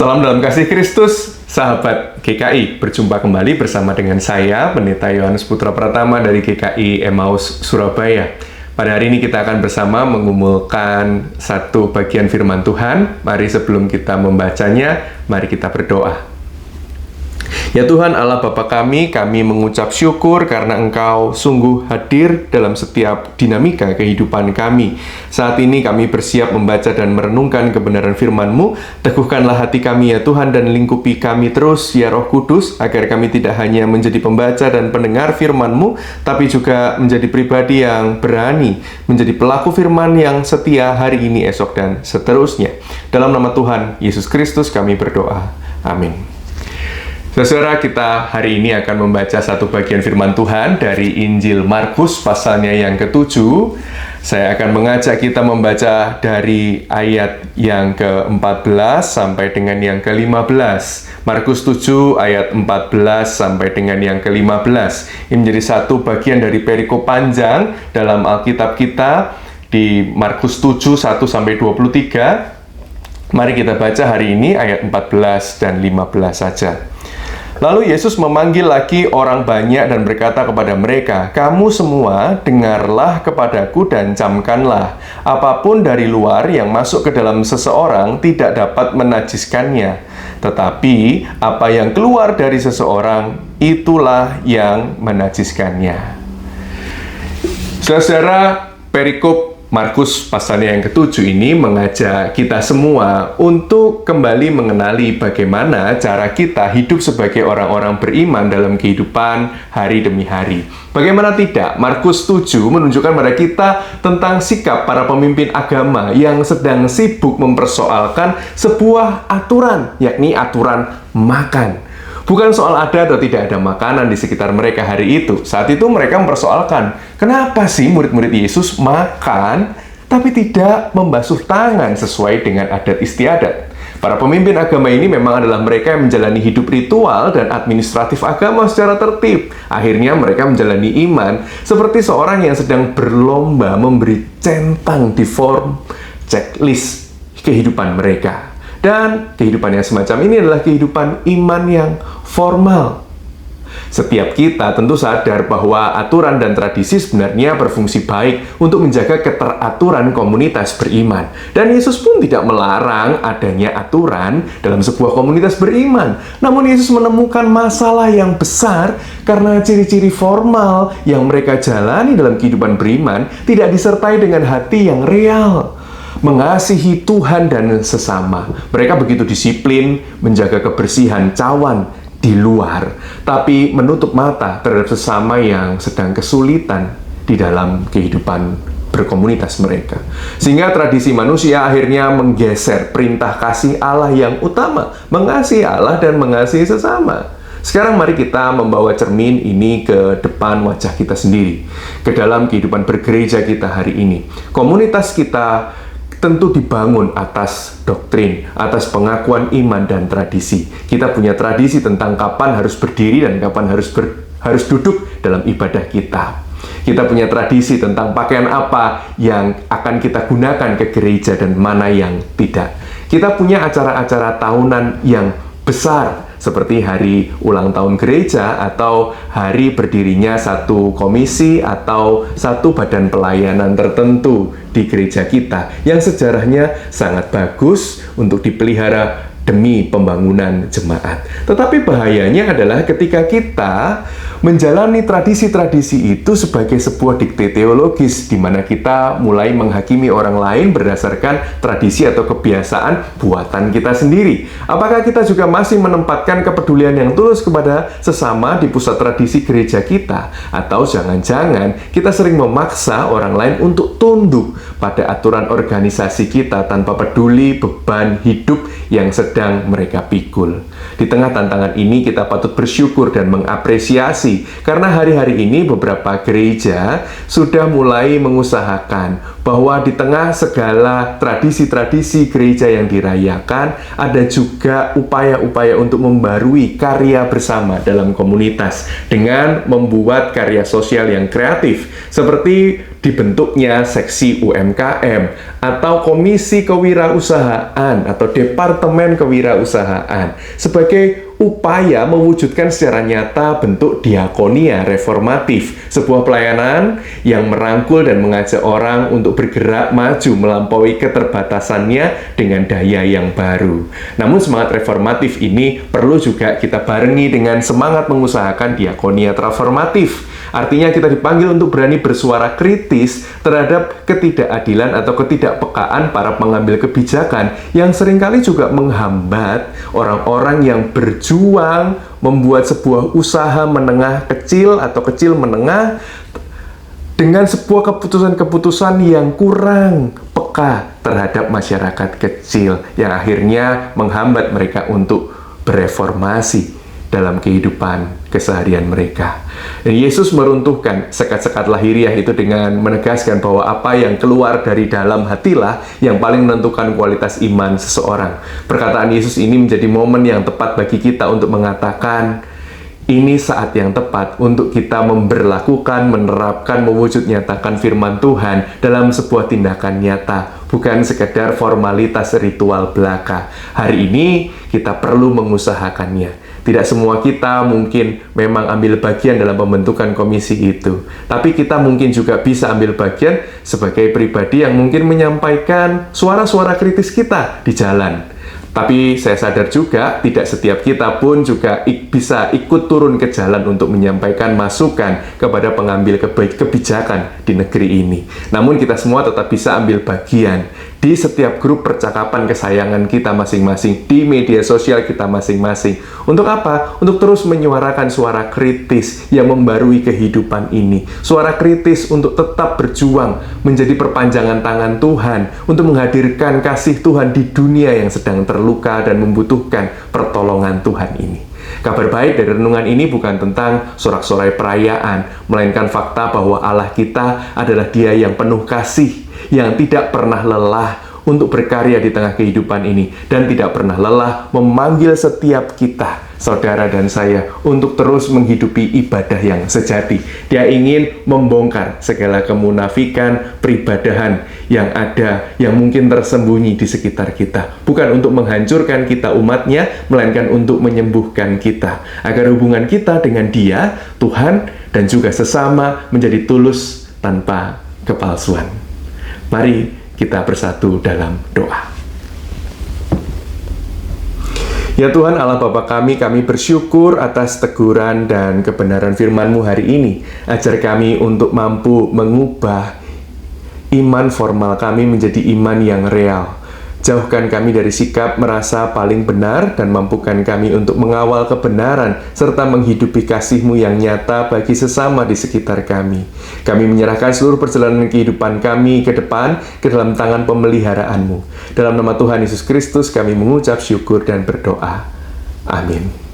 Salam dalam kasih Kristus, sahabat GKI. Berjumpa kembali bersama dengan saya, Pendeta Yohanes Putra Pratama dari GKI Emmaus Surabaya. Pada hari ini kita akan bersama mengumpulkan satu bagian firman Tuhan. Mari sebelum kita membacanya, mari kita berdoa. Ya Tuhan Allah Bapa kami mengucap syukur karena Engkau sungguh hadir dalam setiap dinamika kehidupan kami. Saat ini kami bersiap membaca dan merenungkan kebenaran firman-Mu. Teguhkanlah hati kami ya Tuhan dan lingkupi kami terus ya Roh Kudus, agar kami tidak hanya menjadi pembaca dan pendengar firman-Mu, tapi juga menjadi pribadi yang berani, menjadi pelaku firman yang setia hari ini, esok, dan seterusnya. Dalam nama Tuhan Yesus Kristus kami berdoa. Amin. Saudara, kita hari ini akan membaca satu bagian firman Tuhan dari Injil Markus pasalnya yang ke-7. Saya akan mengajak kita membaca dari ayat yang ke-14 sampai dengan yang ke-15. Markus 7 ayat 14 sampai dengan yang ke-15. Ini menjadi satu bagian dari perikop panjang dalam Alkitab kita di Markus 7 1 sampai 23. Mari kita baca hari ini ayat 14 dan 15 saja. Lalu Yesus memanggil lagi orang banyak dan berkata kepada mereka, "Kamu semua dengarlah kepadaku dan camkanlah. Apapun dari luar yang masuk ke dalam seseorang tidak dapat menajiskannya. Tetapi apa yang keluar dari seseorang, itulah yang menajiskannya." Saudara, perikop Markus pasalnya yang ke-7 ini mengajak kita semua untuk kembali mengenali bagaimana cara kita hidup sebagai orang-orang beriman dalam kehidupan hari demi hari. Bagaimana tidak, Markus 7 menunjukkan pada kita tentang sikap para pemimpin agama yang sedang sibuk mempersoalkan sebuah aturan, yakni aturan makan. Bukan soal ada atau tidak ada makanan di sekitar mereka hari itu. Saat itu mereka mempersoalkan, kenapa sih murid-murid Yesus makan tapi tidak membasuh tangan sesuai dengan adat istiadat? Para pemimpin agama ini memang adalah mereka yang menjalani hidup ritual dan administratif agama secara tertib. Akhirnya mereka menjalani iman seperti seorang yang sedang berlomba memberi centang di form checklist kehidupan mereka. Dan kehidupan yang semacam ini adalah kehidupan iman yang formal. Setiap kita tentu sadar bahwa aturan dan tradisi sebenarnya berfungsi baik untuk menjaga keteraturan komunitas beriman. Dan Yesus pun tidak melarang adanya aturan dalam sebuah komunitas beriman. Namun Yesus menemukan masalah yang besar karena ciri-ciri formal yang mereka jalani dalam kehidupan beriman tidak disertai dengan hati yang real, mengasihi Tuhan dan sesama. Mereka begitu disiplin menjaga kebersihan cawan di luar, tapi menutup mata terhadap sesama yang sedang kesulitan di dalam kehidupan berkomunitas mereka. Sehingga tradisi manusia akhirnya menggeser perintah kasih Allah yang utama, mengasihi Allah dan mengasihi sesama. Sekarang mari kita membawa cermin ini ke depan wajah kita sendiri, ke dalam kehidupan bergereja kita hari ini. Komunitas kita tentu dibangun atas doktrin, atas pengakuan iman dan tradisi. Kita punya tradisi tentang kapan harus berdiri dan kapan harus duduk dalam ibadah kita. Kita punya tradisi tentang pakaian apa yang akan kita gunakan ke gereja dan mana yang tidak. Kita punya acara-acara tahunan yang besar, seperti hari ulang tahun gereja atau hari berdirinya satu komisi atau satu badan pelayanan tertentu di gereja kita yang sejarahnya sangat bagus untuk dipelihara demi pembangunan jemaat. Tetapi bahayanya adalah ketika kita menjalani tradisi-tradisi itu sebagai sebuah dikte teologis, di mana kita mulai menghakimi orang lain berdasarkan tradisi atau kebiasaan buatan kita sendiri. Apakah kita juga masih menempatkan kepedulian yang tulus kepada sesama di pusat tradisi gereja kita? Atau jangan-jangan kita sering memaksa orang lain untuk tunduk pada aturan organisasi kita tanpa peduli beban hidup yang sedang mereka pikul. Di tengah tantangan ini kita patut bersyukur dan mengapresiasi karena hari-hari ini beberapa gereja sudah mulai mengusahakan bahwa di tengah segala tradisi-tradisi gereja yang dirayakan, ada juga upaya-upaya untuk membarui karya bersama dalam komunitas dengan membuat karya sosial yang kreatif, seperti dibentuknya seksi UMKM atau komisi kewirausahaan atau departemen kewirausahaan sebagai upaya mewujudkan secara nyata bentuk diakonia reformatif, sebuah pelayanan yang merangkul dan mengajak orang untuk bergerak maju melampaui keterbatasannya dengan daya yang baru. Namun semangat reformatif ini perlu juga kita barengi dengan semangat mengusahakan diakonia transformatif. Artinya kita dipanggil untuk berani bersuara kritis terhadap ketidakadilan atau ketidakpekaan para pengambil kebijakan yang seringkali juga menghambat orang-orang yang berjuang membuat sebuah usaha menengah kecil atau kecil menengah dengan sebuah keputusan-keputusan yang kurang peka terhadap masyarakat kecil yang akhirnya menghambat mereka untuk bereformasi dalam kehidupan keseharian mereka. Dan Yesus meruntuhkan sekat-sekat lahiriah itu dengan menegaskan bahwa apa yang keluar dari dalam hatilah yang paling menentukan kualitas iman seseorang. Perkataan Yesus ini menjadi momen yang tepat bagi kita untuk mengatakan, ini saat yang tepat untuk kita memberlakukan, menerapkan, mewujud nyatakan firman Tuhan dalam sebuah tindakan nyata, bukan sekedar formalitas ritual belaka. Hari ini kita perlu mengusahakannya. Tidak semua kita mungkin memang ambil bagian dalam pembentukan komisi itu. Tapi kita mungkin juga bisa ambil bagian sebagai pribadi yang mungkin menyampaikan suara-suara kritis kita di jalan. Tapi saya sadar juga tidak setiap kita pun juga bisa ikut turun ke jalan untuk menyampaikan masukan kepada pengambil kebijakan di negeri ini. Namun kita semua tetap bisa ambil bagian di setiap grup percakapan kesayangan kita masing-masing, di media sosial kita masing-masing. Untuk apa? Untuk terus menyuarakan suara kritis yang membarui kehidupan ini. Suara kritis untuk tetap berjuang menjadi perpanjangan tangan Tuhan untuk menghadirkan kasih Tuhan di dunia yang sedang terluka dan membutuhkan pertolongan Tuhan ini. Kabar baik dari renungan ini bukan tentang sorak-sorai perayaan, melainkan fakta bahwa Allah kita adalah Dia yang penuh kasih, yang tidak pernah lelah untuk berkarya di tengah kehidupan ini, dan tidak pernah lelah memanggil setiap kita, saudara dan saya, untuk terus menghidupi ibadah yang sejati. Dia ingin membongkar segala kemunafikan peribadahan yang ada, yang mungkin tersembunyi di sekitar kita. Bukan untuk menghancurkan kita umatnya, melainkan untuk menyembuhkan kita, agar hubungan kita dengan Dia, Tuhan, dan juga sesama menjadi tulus tanpa kepalsuan. Mari kita bersatu dalam doa. Ya Tuhan Allah Bapa kami bersyukur atas teguran dan kebenaran firman-Mu hari ini. Ajar kami untuk mampu mengubah iman formal kami menjadi iman yang real. Jauhkan kami dari sikap merasa paling benar dan mampukan kami untuk mengawal kebenaran serta menghidupi kasih-Mu yang nyata bagi sesama di sekitar kami. Kami menyerahkan seluruh perjalanan kehidupan kami ke depan ke dalam tangan pemeliharaan-Mu. Dalam nama Tuhan Yesus Kristus kami mengucap syukur dan berdoa. Amin.